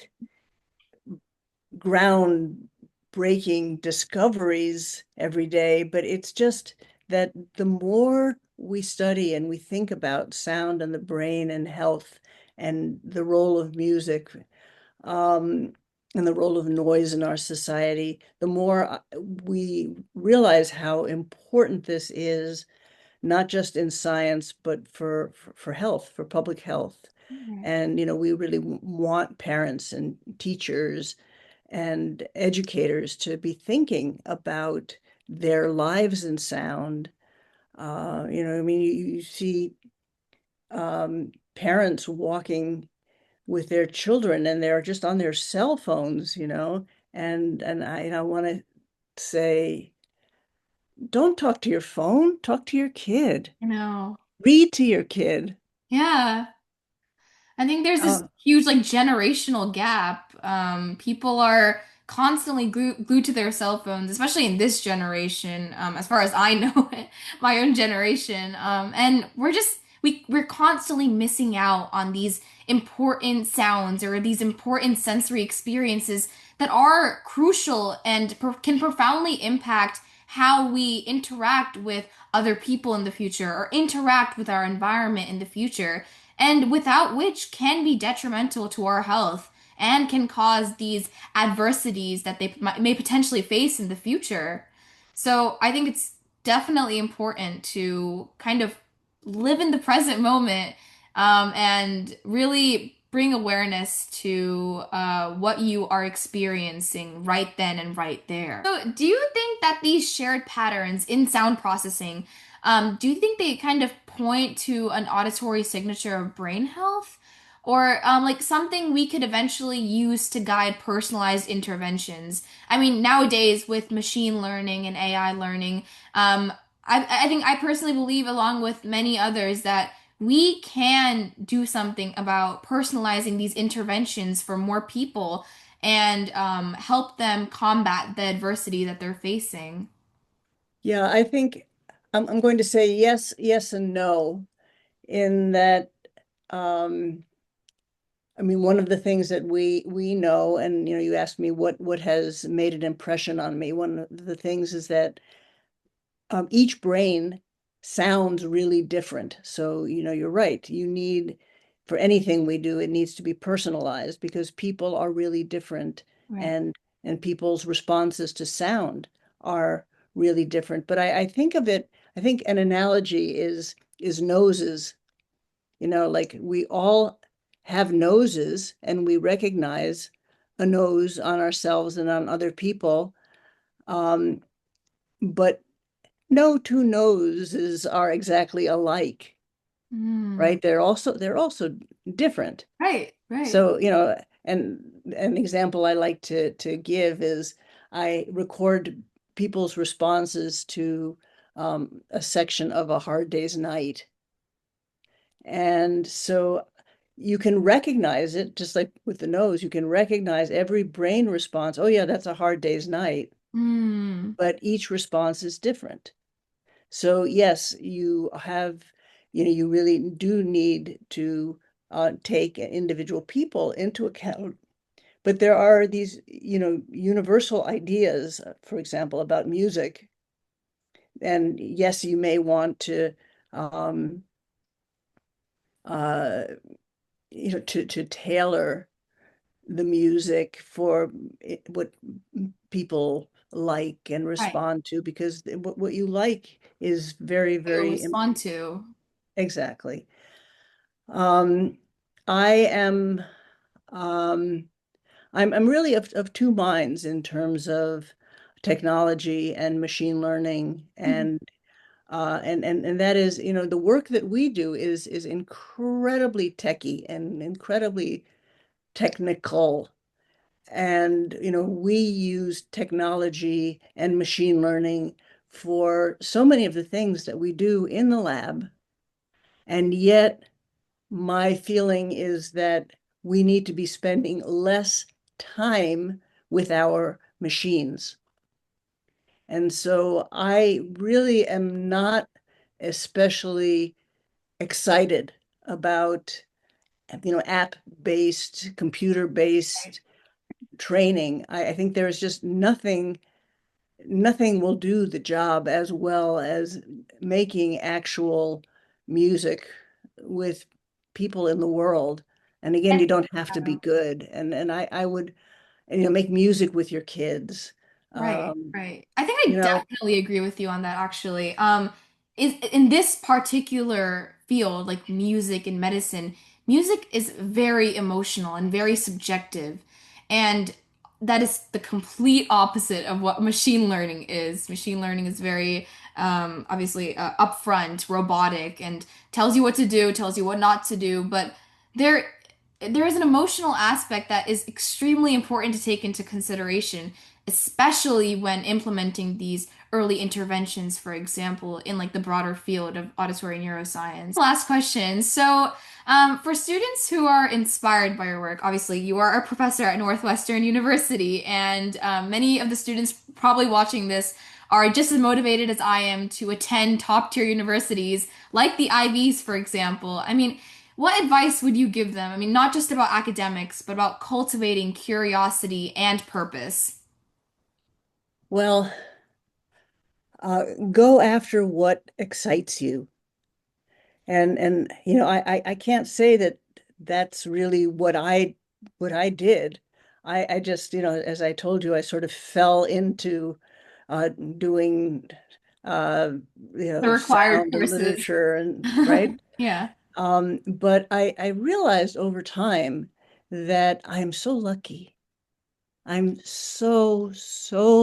groundbreaking discoveries every day, but it's just that the more we study and we think about sound and the brain and health and the role of music, um, and the role of noise in our society, the more we realize how important this is, not just in science, but for health, for public health. Right. And, we really want parents and teachers and educators to be thinking about their lives in sound. I mean, you see parents walking with their children and they're just on their cell phones, and I want to say, don't talk to your phone, talk to your kid, You know, read to your kid. yeah. I think there's this Uh, huge like generational gap. People are constantly glued to their cell phones, especially in this generation, as far as I know it, my own generation. And we're constantly missing out on these important sounds or these important sensory experiences that are crucial and can profoundly impact how we interact with other people in the future or interact with our environment in the future and without which can be detrimental to our health and can cause these adversities that may potentially face in the future. So I think it's definitely important to kind of live in the present moment and really bring awareness to what you are experiencing right then and right there. So, do you think that these shared patterns in sound processing do you think they kind of point to an auditory signature of brain health? Or like something we could eventually use to guide personalized interventions? I mean, nowadays with machine learning and AI learning, I think I personally believe, along with many others, that we can do something about personalizing these interventions for more people and help them combat the adversity that they're facing. yeah, I think I'm going to say yes, yes, and no, in that, um, I mean, one of the things that we know, and you asked me what has made an impression on me. One of the things is that each brain sounds really different. So, you're right. For anything we do, it needs to be personalized because people are really different. Right. And and people's responses to sound are really different. But I think an analogy is noses. Like we all have noses and we recognize a nose on ourselves and on other people. Um, but no two noses are exactly alike, Mm. right? They're also different. Right, right. So, and an example I like to give is I record people's responses to a section of A Hard Day's Night. And so you can recognize it, just like with the nose, you can recognize every brain response. Oh, yeah, that's a hard day's night. Mm. But each response is different. So, yes, you really do need to take individual people into account. But there are these, universal ideas, for example, about music. And yes, you may want to um, uh, to tailor the music for what people like and Right. respond to, because what you like is very, To very respond to. exactly. Um, I am um, I'm really of two minds in terms of technology and machine learning Mhm. and that is, the work that we do is incredibly techy and incredibly technical. And, we use technology and machine learning for so many of the things that we do in the lab. And yet, my feeling is that we need to be spending less time with our machines. And so I really am not especially excited about, app-based, computer-based training. I think there's just nothing will do the job as well as making actual music with people in the world. And again, And you don't have to be good. And I would, make music with your kids. right, Um, right. I think you I know, definitely agree with you on that actually. Is in this particular field, like music and medicine, music is very emotional and very subjective. And that is the complete opposite of what machine learning is. Machine learning is very obviously upfront, robotic, and tells you what to do, tells you what not to do, but there there is an emotional aspect that is extremely important to take into consideration, especially when implementing these early interventions, for example, in like the broader field of auditory neuroscience. Last question. So, for students who are inspired by your work, obviously you are a professor at Northwestern University, and many of the students probably watching this are just as motivated as I am to attend top tier universities like the Ivies, for example. I mean, what advice would you give them? I mean, not just about academics, but about cultivating curiosity and purpose. well, go after what excites you. And I can't say that that's really what I did. I just, as I told you, I sort of fell into doing uh The required sound and courses. literature and right. Yeah. But I realized over time that I'm so lucky. I'm so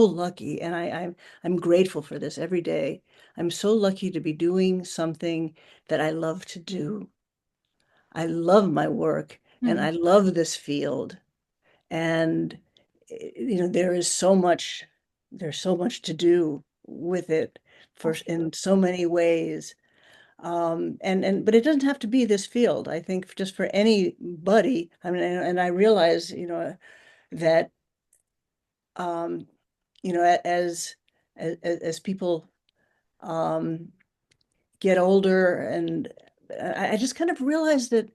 lucky, and I'm grateful for this every day. I'm so lucky to be doing something that I love to do. I love my work and Hmm. I love this field. And there's so much to do with it for in Absolutely. so many ways. And but it doesn't have to be this field. I think just for anybody. I mean, and I realize, that um, as people um get older, and I just kind of realized that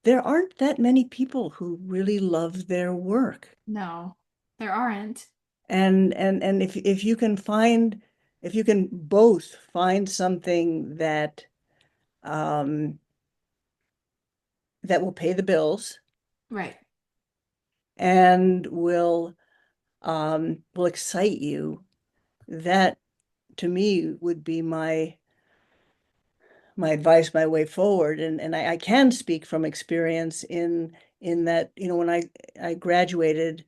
there aren't that many people who really love their work. No, there aren't. And if you can both find something um that will pay the bills Right. and will will excite you, that to me would be my advice, my way forward. And I can speak from experience in that, when I graduated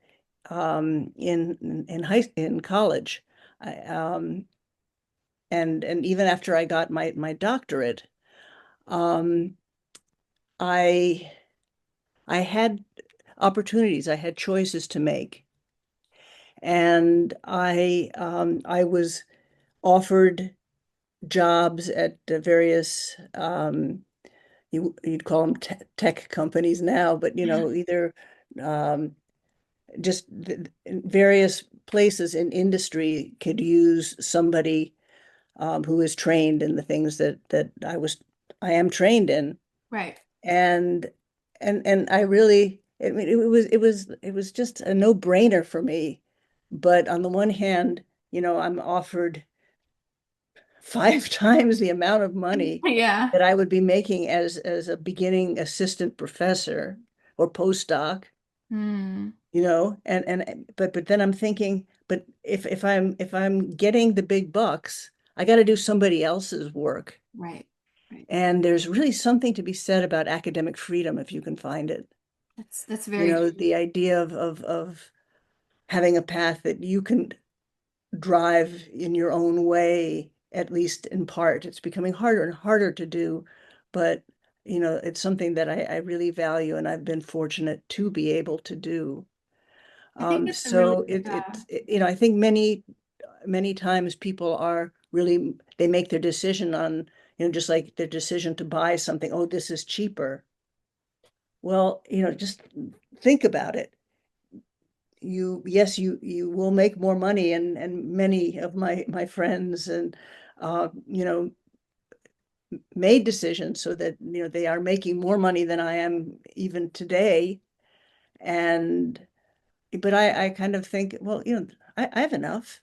in college, I and even after I got my doctorate, um I I had opportunities, I had choices to make. And I was offered jobs at various you'd call them tech companies now, but either um, just various places in industry could use somebody who is trained in the things that I am trained in. Right. And and I really, I mean, it was just a no-brainer for me. But on the one hand, I'm offered 5 times the amount of money Yeah. that I would be making as a beginning assistant professor or postdoc, Hmm. but then I'm thinking, but if I'm getting the big bucks, I got to do somebody else's work. Right. Right. And there's really something to be said about academic freedom if you can find it. That's very true. The idea of having a path that you can drive in your own way, at least in part. It's becoming harder and harder to do, but it's something that I really value, and I've been fortunate to be able to do. I think it's a really So yeah. I think many times people are really, they make their decision on, just like their decision to buy something. Oh, this is cheaper. Well, just think about it. Yes, you will make more money, and many of my friends and made decisions so that they are making more money than I am even today. And but I kind of think, well, I have enough.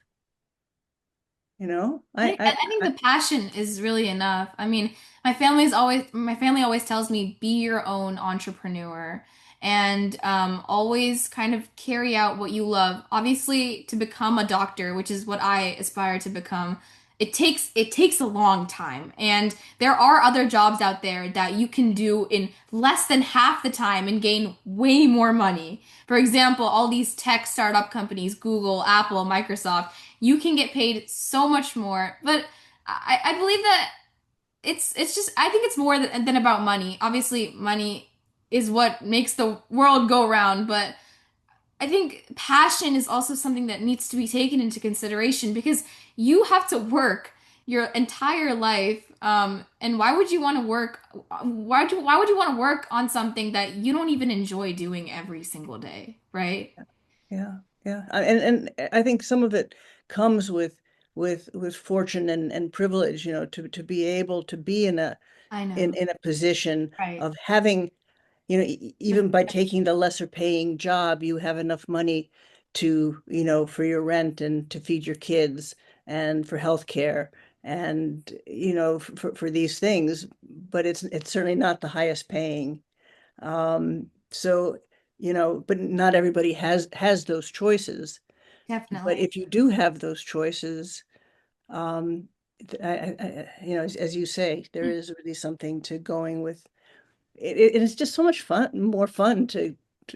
you know I I think I, the passion is really enough. I mean, my family always tells me be your own entrepreneur and always kind of carry out what you love. Obviously, to become a doctor, which is what I aspire to become, it takes a long time. And there are other jobs out there that you can do in less than half the time and gain way more money. For example, all these tech startup companies, Google, Apple, Microsoft, you can get paid so much more. But I believe that it's just I think it's more than about money. Obviously, money is what makes the world go round, but I think passion is also something that needs to be taken into consideration because you have to work your entire life. And why would you want to work? Why would you want to work on something that you don't even enjoy doing every single day, right? yeah, yeah. And I think some of it comes with fortune and privilege, to be able to be in a I in know. in a position Right. of having, The- even by taking the lesser paying job, you have enough money to, for your rent and to feed your kids and for health care and, for these things. But it's certainly not the highest paying. So, but not everybody has those choices. But Definitely. if you do have those choices, um, as you say, there is really something to going with it's just so much fun, more fun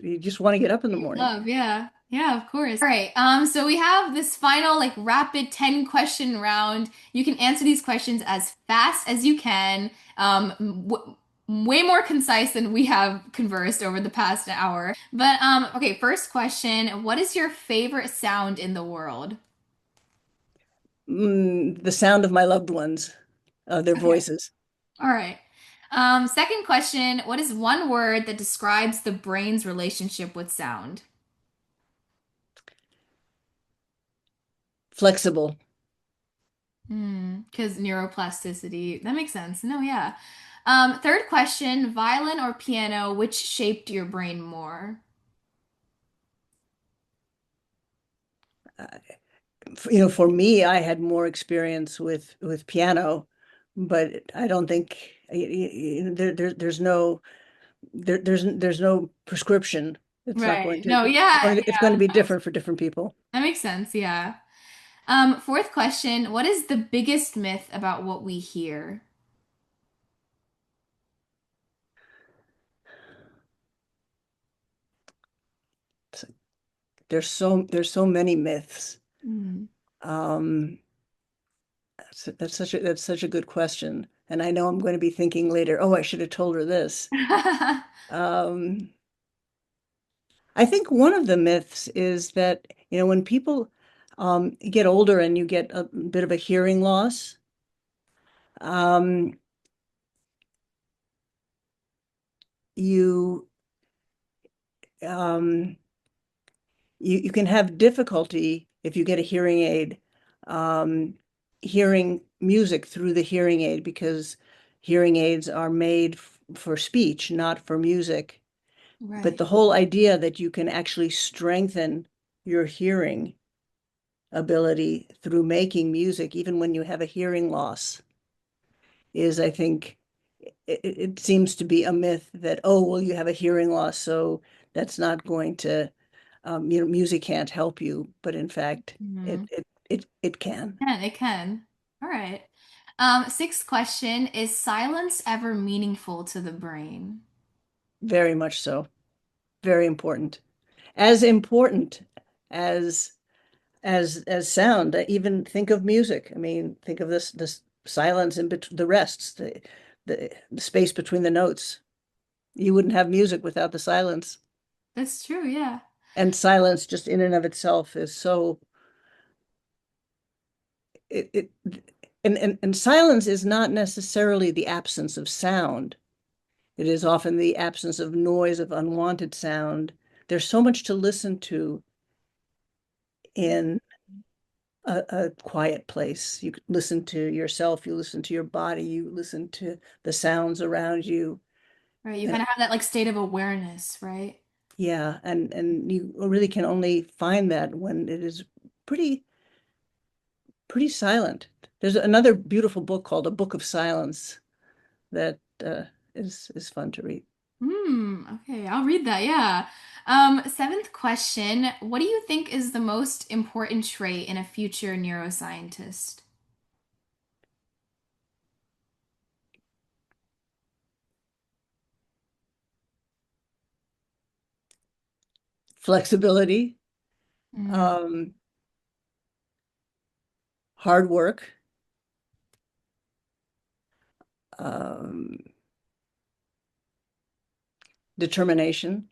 you just want to get up in the You morning. love, yeah. Yeah, of course. All right. So we have this final like rapid 10 question round. You can answer these questions as fast as you can. W way more concise than we have conversed over the past hour. But okay, first question, what is your favorite sound in the world? The sound of my loved ones, their Okay. voices. All right. Second question, what is one word that describes the brain's relationship with sound? Flexible. Because neuroplasticity. That makes sense. No, yeah. Third question, violin or piano, which shaped your brain more? Uh, for me, I had more experience with piano, but I don't think there's no prescription. It's not going Right. to No, yeah, it's going to be different for different people. That makes sense, yeah. Fourth question, what is the biggest myth about what we hear? So there's so many myths. Mm. Um, that's such a good question. And I know I'm going to be thinking later, oh, I should have told her this. Um, I think one of the myths is that, when people get older and you get a bit of a hearing loss, um, you um, you can have difficulty if you get a hearing aid, um, hearing music through the hearing aid because hearing aids are made for speech, not for music. But Right. the whole idea that you can actually strengthen your hearing ability through making music, even when you have a hearing loss, is, I think, it seems to be a myth that, oh, well, you have a hearing loss, so that's not going to, music can't help you. But in fact, it Mhm. it it can. Yeah, it can. All right. Sixth question, is silence ever meaningful to the brain? Very much so. Very important. As important as as sound. Even think of music. I mean, think of this silence in between the rests, the space between the notes. You wouldn't have music without the silence. That's true, yeah. And silence just in and of itself is so it and silence is not necessarily the absence of sound. It is often the absence of noise, of unwanted sound. There's so much to listen to in a quiet place. You listen to yourself, you listen to your body, you listen to the sounds around you. Right. You And kind of have that like state of awareness, right? yeah, and you really can only find that when it is pretty pretty silent. There's another beautiful book called A Book of Silence that is fun to read. Okay, I'll read that, yeah. Seventh question, what do you think is the most important trait in a future neuroscientist? Flexibility, Mm, um, hard work, um, determination,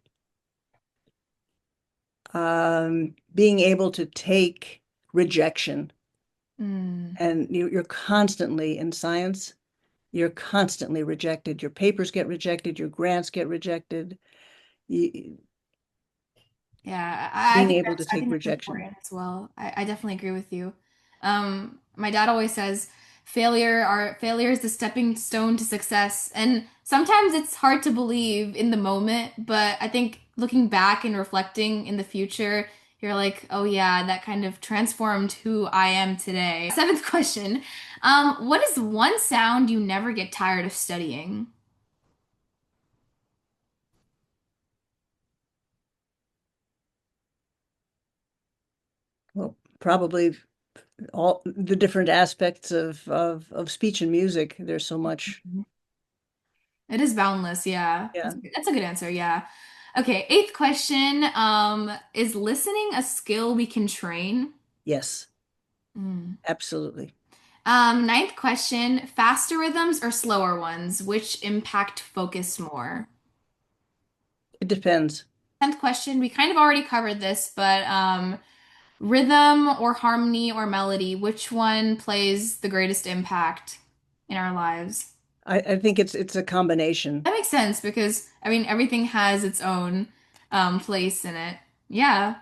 being able to take rejection. mm, And you're constantly in science, you're constantly rejected. Your papers get rejected, your grants get rejected. You, yeah, being able to I take think that's rejection. important as well. I definitely agree with you. My dad always says failure is the stepping stone to success. And sometimes it's hard to believe in the moment, but I think looking back and reflecting in the future, you're like, oh yeah, that kind of transformed who I am today. Seventh question. What is one sound you never get tired of studying? Well, probably all the different aspects of speech and music. There's so much. It is boundless, yeah. Yeah. That's a good answer, yeah. Okay, eighth question. Is listening a skill we can train? Yes, Mm. absolutely. Ninth question, faster rhythms or slower ones? Which impact focus more? It depends. Tenth question, we kind of already covered this, but rhythm or harmony or melody, which one plays the greatest impact in our lives? I think it's a combination. That makes sense because I mean everything has its own place in it. Yeah.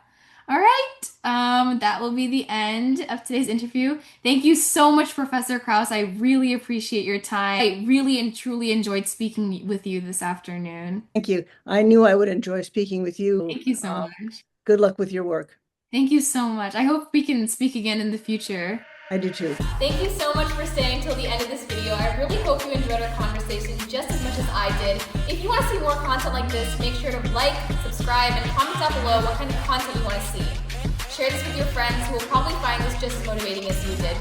All right. That will be the end of today's interview. Thank you so much, Professor Kraus. I really appreciate your time. I really and truly enjoyed speaking with you this afternoon. Thank you. I knew I would enjoy speaking with you. Thank you so much. Good luck with your work. Thank you so much. I hope we can speak again in the future. I do too. Thank you so much for staying until the end of this video. I really hope you enjoyed our conversation just as much as I did. If you want to see more content like this, make sure to like, subscribe, and comment down below what kind of content you want to see. Share this with your friends who will probably find this just as motivating as you did.